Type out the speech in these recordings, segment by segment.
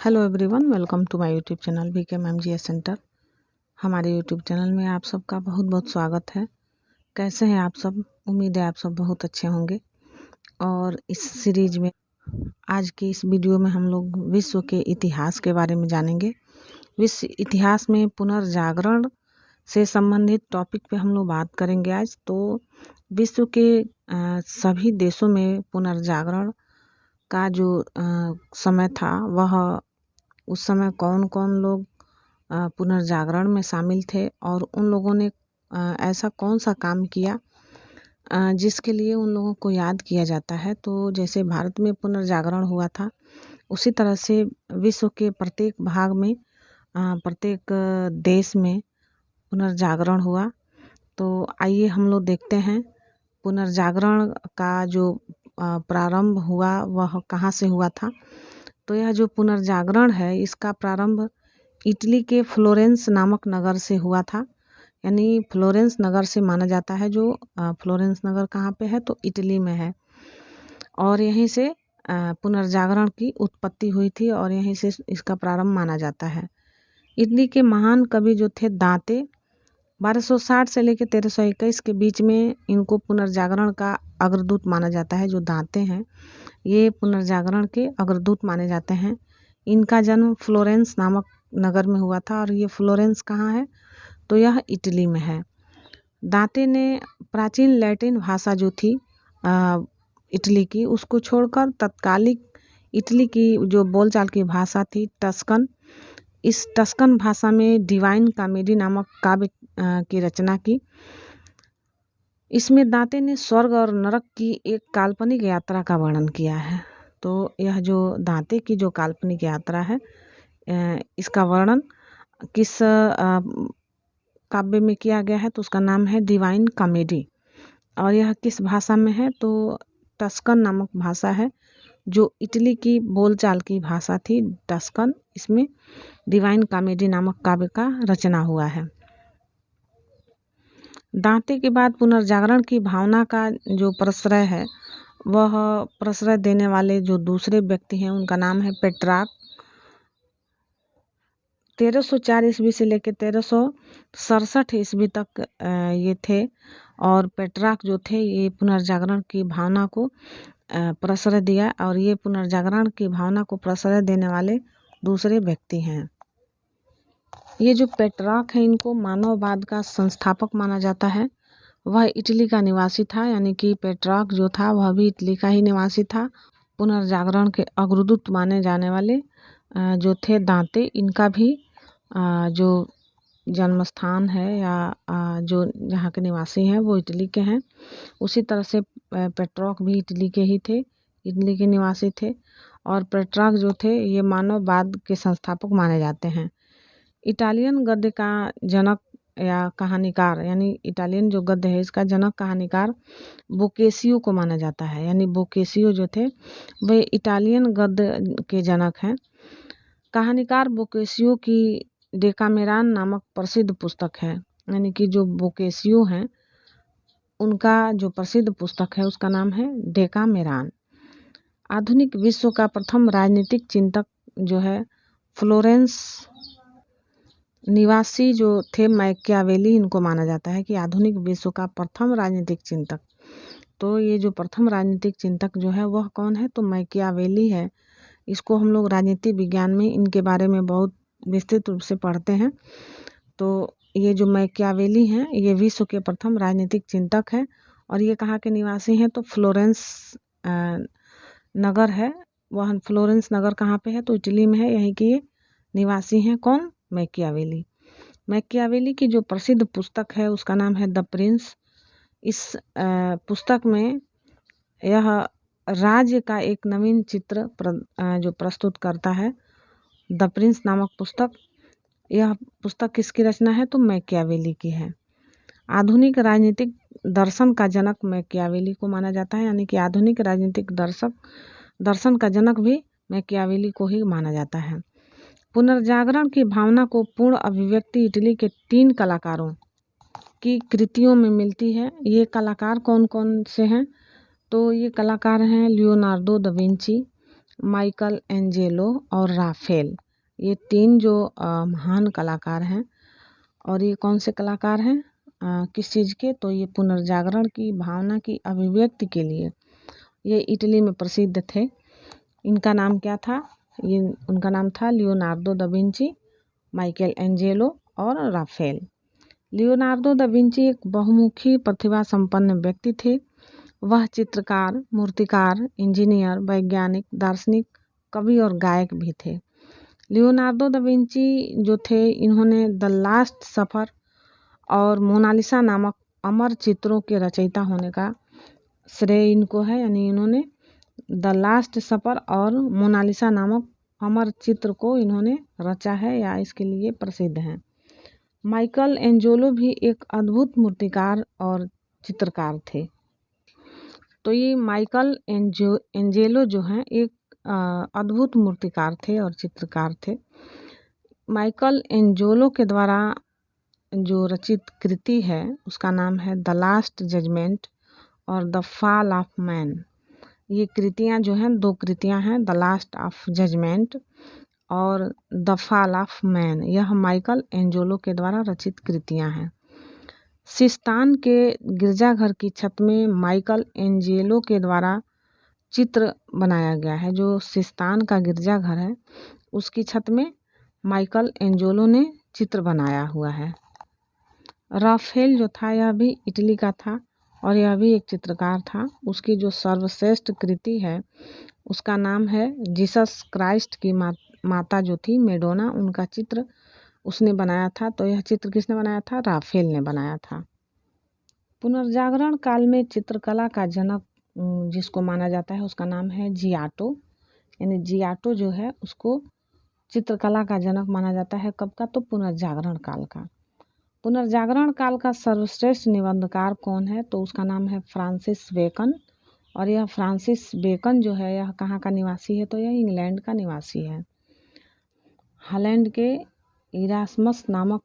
Hello everyone, welcome to my YouTube channel VKMGS centre. हमारे YouTube channel में आप सबका बहुत बहुत स्वागत है। कैसे हैं आप सब? उम्मीद है आप सब बहुत अच्छे होंगे। और इस सीरीज में आज की इस वीडियो में हम लोग विश्व के इतिहास के बारे में जानेंगे। विश्व इतिहास में पुनर्जागरण से संबंधित टॉपिक पे हम लोग बात करेंगे आज। तो विश्व के सभी देशों में पुनर्जागरण का जो समय था, वह उस समय कौन कौन लोग पुनर्जागरण में शामिल थे और उन लोगों ने ऐसा कौन सा काम किया जिसके लिए उन लोगों को याद किया जाता है। तो जैसे भारत में पुनर्जागरण हुआ था, उसी तरह से विश्व के प्रत्येक भाग में प्रत्येक देश में पुनर्जागरण हुआ। तो आइए हम लोग देखते हैं पुनर्जागरण का जो प्रारंभ हुआ वह कहाँ से हुआ था। तो यह जो पुनर्जागरण है, इसका प्रारंभ इटली के फ्लोरेंस नामक नगर से हुआ था। यानी फ्लोरेंस नगर से माना जाता है। जो फ्लोरेंस नगर कहाँ पे है? तो इटली में है। और यहीं से पुनर्जागरण की उत्पत्ति हुई थी और यहीं से इसका प्रारंभ माना जाता है। इटली के महान कवि जो थे दांते, 1260 से लेकर 1321 के बीच में इनको पुनर्जागरण का अग्रदूत माना जाता है। जो दांते हैं, ये पुनर्जागरण के अग्रदूत माने जाते हैं। इनका जन्म फ्लोरेंस नामक नगर में हुआ था। और ये फ्लोरेंस कहाँ है? तो यह इटली में है। दांते ने प्राचीन लैटिन भाषा जो थी इटली की, उसको छोड़कर तत्कालिक इटली की जो बोलचाल की भाषा थी टस्कन, इस टस्कन भाषा में डिवाइन कॉमेडी नामक काव्य की रचना की। इसमें दांते ने स्वर्ग और नरक की एक काल्पनिक यात्रा का वर्णन किया है। तो यह जो दांते की जो काल्पनिक यात्रा है, इसका वर्णन किस काव्य में किया गया है? तो उसका नाम है डिवाइन कॉमेडी। और यह किस भाषा में है? तो टस्कन नामक भाषा है, जो इटली की बोलचाल की भाषा थी टस्कन। इसमें डिवाइन कॉमेडी नामक काव्य का रचना हुआ है। दांते के बाद पुनर्जागरण की भावना का जो प्रश्रय है, वह प्रश्रय देने वाले जो दूसरे व्यक्ति हैं, उनका नाम है पेट्रार्क। 1304 ईस्वी से लेकर 1367 ईस्वी तक ये थे। और पेट्रार्क जो थे, ये पुनर्जागरण की भावना को प्रश्रय दिया। और ये पुनर्जागरण की भावना को प्रश्रय देने वाले दूसरे व्यक्ति हैं। ये जो पेट्रार्क है, इनको मानववाद का संस्थापक माना जाता है। वह इटली का निवासी था। यानी कि पेट्रार्क जो था, वह भी इटली का ही निवासी था। पुनर्जागरण के अग्रदूत माने जाने वाले जो थे दांते, इनका भी जो जन्म स्थान है या जो यहाँ के निवासी हैं, वो इटली के हैं। उसी तरह से पेट्रार्क भी इटली के ही थे, इटली के निवासी थे। और पेट्रार्क जो थे, ये मानववाद के संस्थापक माने जाते हैं। इटालियन गद्य का जनक या कहानीकार, यानी इटालियन जो गद्य है, इसका जनक कहानीकार बोकेसियो को माना जाता है। यानी बोकेसियो जो थे, वे इटालियन गद्य के जनक हैं। कहानीकार बोकेसियो की डेकामेरॉन नामक प्रसिद्ध पुस्तक है। यानी कि जो बोकेसियो हैं, उनका जो प्रसिद्ध पुस्तक है, उसका नाम है डेकामेरॉन। आधुनिक विश्व का प्रथम राजनीतिक चिंतक जो है फ्लोरेंस निवासी जो थे मैकियावेली, इनको माना जाता है कि आधुनिक विश्व का प्रथम राजनीतिक चिंतक। तो ये जो प्रथम राजनीतिक चिंतक जो है, वह कौन है? तो मैकियावेली है। इसको हम लोग राजनीति विज्ञान में इनके बारे में बहुत विस्तृत रूप से पढ़ते हैं। तो ये जो मैकियावेली हैं, ये विश्व के प्रथम राजनीतिक चिंतक है। और ये कहाँ के निवासी हैं? तो फ्लोरेंस नगर है। वह फ्लोरेंस नगर कहाँ पे है? तो इटली में है। यहीं के ये निवासी हैं। कौन? मैकियावेली। मैकियावेली की जो प्रसिद्ध पुस्तक है, उसका नाम है द प्रिंस। इस पुस्तक में यह राज्य का एक नवीन चित्र जो प्रस्तुत करता है। द प्रिंस नामक पुस्तक, यह पुस्तक किसकी रचना है? तो मैकियावेली की है। आधुनिक राजनीतिक दर्शन का जनक मैकियावेली को माना जाता है। यानी कि आधुनिक राजनीतिक दर्शन का जनक भी मैकियावेली को ही माना जाता है। पुनर्जागरण की भावना को पूर्ण अभिव्यक्ति इटली के 3 कलाकारों की कृतियों में मिलती है। ये कलाकार कौन कौन से हैं? तो ये कलाकार हैं Leonardo da Vinci, Michael Angelo और राफेल, ये 3 जो महान कलाकार हैं। और ये कौन से कलाकार हैं, किस चीज़ के, तो ये पुनर्जागरण की भावना की अभिव्यक्ति के लिए ये इटली में प्रसिद्ध थे। इनका नाम क्या था, ये उनका नाम था Leonardo da Vinci, Michael Angelo और राफेल। लियोनार्दो दा विंची एक बहुमुखी प्रतिभा संपन्न व्यक्ति थे। वह चित्रकार, मूर्तिकार, इंजीनियर, वैज्ञानिक, दार्शनिक, कवि और गायक भी थे। लियोनार्दो दा विंची जो थे, इन्होंने द लास्ट सफ़र और मोनालिसा नामक अमर चित्रों के रचयिता होने का श्रेय इनको है। यानी इन्होंने द लास्ट सफ़र और मोनालिसा नामक अमर चित्र को इन्होंने रचा है या इसके लिए प्रसिद्ध हैं। माइकल एंजेलो भी एक अद्भुत मूर्तिकार और चित्रकार थे। तो ये माइकल एंजेलो जो हैं एक अद्भुत मूर्तिकार थे और चित्रकार थे। माइकल एंजेलो के द्वारा जो रचित कृति है उसका नाम है द लास्ट जजमेंट और द फॉल ऑफ मैन। ये कृतियाँ जो हैं, 2 कृतियाँ हैं, द लास्ट ऑफ जजमेंट और द फॉल ऑफ मैन। यह माइकल एंजेलो के द्वारा रचित कृतियाँ हैं। सिस्तान के गिरजाघर की छत में माइकल एंजेलो के द्वारा चित्र बनाया गया है। जो सिस्तान का गिरजाघर है उसकी छत में माइकल एंजेलो ने चित्र बनाया हुआ है। राफेल जो था यह भी इटली का था और यह भी एक चित्रकार था। उसकी जो सर्वश्रेष्ठ कृति है उसका नाम है जीसस क्राइस्ट की माता जो थी मेडोना, उनका चित्र उसने बनाया था। तो यह चित्र किसने बनाया था, राफेल ने बनाया था। पुनर्जागरण काल में चित्रकला का जनक जिसको माना जाता है उसका नाम है जियाटो। यानी जियाटो जो है उसको चित्रकला का जनक माना जाता है। कब का, तो पुनर्जागरण काल का। पुनर्जागरण काल का सर्वश्रेष्ठ निबंधकार कौन है, तो उसका नाम है फ्रांसिस बेकन। और यह फ्रांसिस बेकन जो है यह कहाँ का निवासी है, तो यह इंग्लैंड का निवासी है। हॉलैंड के इरास्मस नामक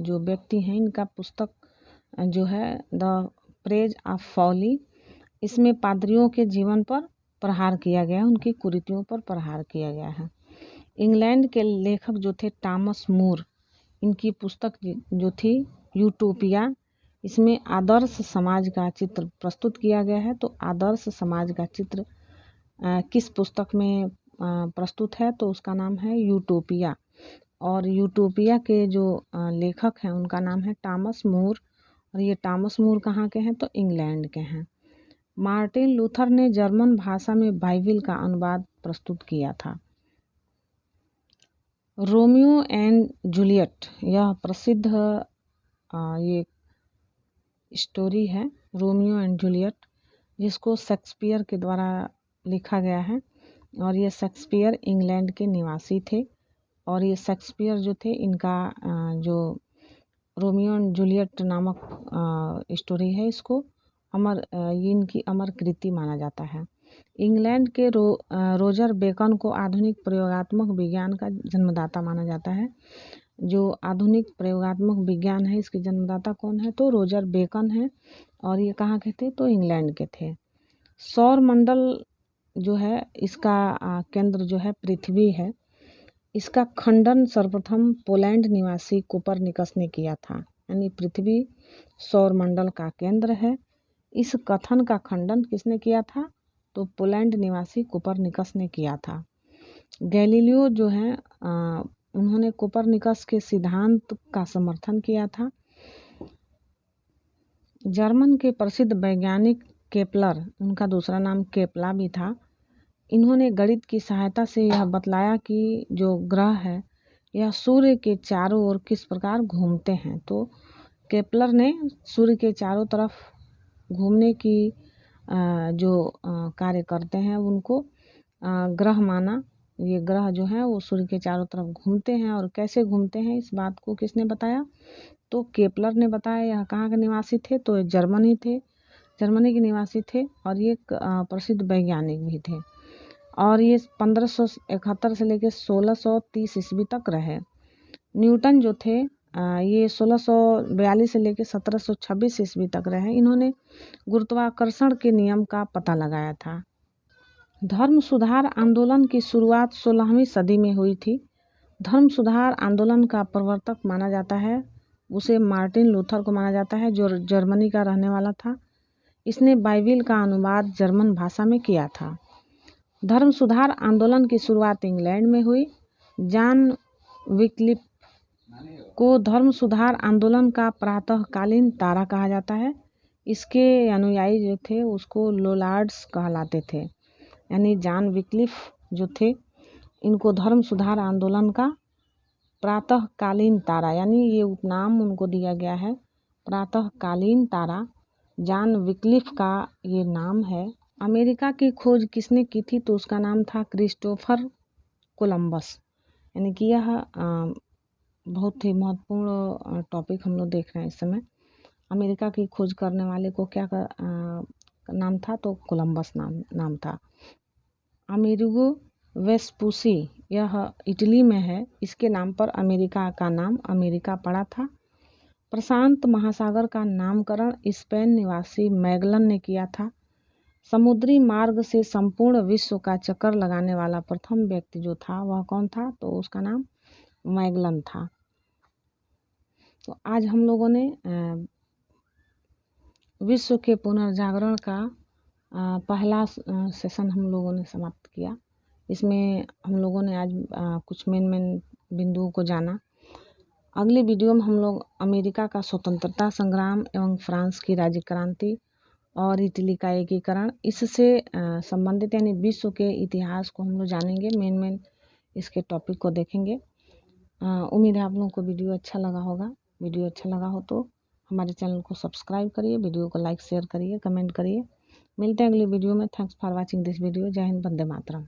जो व्यक्ति हैं, इनका पुस्तक जो है द प्रेज ऑफ फॉली, इसमें पादरियों के जीवन पर प्रहार किया गया है, उनकी कुरीतियों पर प्रहार किया गया है। इंग्लैंड के लेखक जो थे टॉमस मूर, इनकी पुस्तक जो थी यूटोपिया, इसमें आदर्श समाज का चित्र प्रस्तुत किया गया है। तो आदर्श समाज का चित्र किस पुस्तक में प्रस्तुत है, तो उसका नाम है यूटोपिया। और यूटोपिया के जो लेखक हैं उनका नाम है टॉमस मूर। और ये टॉमस मूर कहाँ के हैं, तो इंग्लैंड के हैं। मार्टिन लूथर ने जर्मन भाषा में बाइबिल का अनुवाद प्रस्तुत किया था। रोमियो एंड जूलियट, यह प्रसिद्ध ये स्टोरी है रोमियो एंड जूलियट, जिसको शेक्सपियर के द्वारा लिखा गया है। और ये शेक्सपियर इंग्लैंड के निवासी थे। और ये शेक्सपियर जो थे, इनका जो रोमियो एंड जूलियट नामक स्टोरी है, इसको ये इनकी अमर कृति माना जाता है। इंग्लैंड के रोजर बेकन को आधुनिक प्रयोगात्मक विज्ञान का जन्मदाता माना जाता है। जो आधुनिक प्रयोगात्मक विज्ञान है इसके जन्मदाता कौन है, तो रोजर बेकन है। और ये कहाँ के थे, तो इंग्लैंड के थे। सौर मंडल जो है इसका केंद्र जो है पृथ्वी है। इसका खंडन सर्वप्रथम पोलैंड निवासी कोपरनिकस ने किया था। यानी पृथ्वी सौर मंडल का केंद्र है। इस कथन का खंडन किसने किया था, तो पोलैंड निवासी कोपरनिकस ने किया था। गैलीलियो जो है उन्होंने कोपरनिकस के सिद्धांत का समर्थन किया था। जर्मन के प्रसिद्ध वैज्ञानिक केपलर, उनका दूसरा नाम केपला भी था, इन्होंने गणित की सहायता से यह बतलाया कि जो ग्रह है यह सूर्य के चारों ओर किस प्रकार घूमते हैं। तो केपलर ने सूर्य के चारों तरफ घूमने की जो कार्य करते हैं उनको ग्रह माना। ये ग्रह जो है वो सूर्य के चारों तरफ घूमते हैं। और कैसे घूमते हैं इस बात को किसने बताया, तो केपलर ने बताया। यह कहाँ के निवासी थे, तो जर्मनी के निवासी थे। और ये एक प्रसिद्ध वैज्ञानिक भी थे। और ये 1571 से लेकर 1630 ईस्वी तक रहे। न्यूटन जो थे ये 1642 से लेकर 1726 ईस्वी तक रहे। इन्होंने गुरुत्वाकर्षण के नियम का पता लगाया था। धर्म सुधार आंदोलन की शुरुआत 16वीं सदी में हुई थी। धर्म सुधार आंदोलन का प्रवर्तक माना जाता है, उसे मार्टिन लूथर को माना जाता है, जो जर्मनी का रहने वाला था। इसने बाइबिल का अनुवाद जर्मन भाषा में किया था। धर्म सुधार आंदोलन की शुरुआत इंग्लैंड में हुई। जॉन विक्लिफ को धर्म सुधार आंदोलन का प्रातःकालीन तारा कहा जाता है। इसके अनुयायी जो थे उसको लोलार्ड्स कहलाते थे, यानी जॉन विक्लिफ जो थे इनको धर्म सुधार आंदोलन का प्रातःकालीन तारा, यानी ये उपनाम उनको दिया गया है, प्रातःकालीन तारा। जॉन विक्लिफ का ये नाम है। अमेरिका की खोज किसने की थी? तो उसका नाम था क्रिस्टोफर कोलंबस। यानी कि यह बहुत ही महत्वपूर्ण टॉपिक हम लोग देख रहे हैं इस समय। अमेरिका की खोज करने वाले को क्या नाम था? तो कोलंबस नाम था। अमेरिगो वेस्पूसी यह इटली में है। इसके नाम पर अमेरिका का नाम अमेरिका पड़ा था। प्रशांत महासागर का नामकरण स्पेन निवासी मैगलन ने किया था। समुद्री मार्ग से संपूर्ण विश्व का चक्कर लगाने वाला प्रथम व्यक्ति जो था वह कौन था? तो उसका नाम मैगलन था। तो आज हम लोगों ने विश्व के पुनर्जागरण का पहला सेशन हम लोगों ने समाप्त किया। इसमें हम लोगों ने आज कुछ मेन बिंदुओं को जाना। अगले वीडियो में हम लोग अमेरिका का स्वतंत्रता संग्राम एवं फ्रांस की राज्य क्रांति और इटली का एकीकरण, इससे संबंधित यानी विश्व के इतिहास को हम लोग जानेंगे। मेन इसके टॉपिक को देखेंगे। उम्मीद है आप लोगों को वीडियो अच्छा लगा होगा। वीडियो अच्छा लगा हो तो हमारे चैनल को सब्सक्राइब करिए, वीडियो को लाइक शेयर करिए, कमेंट करिए। मिलते हैं अगली वीडियो में। Thanks for watching this video. जय हिंद, वंदे मातरम।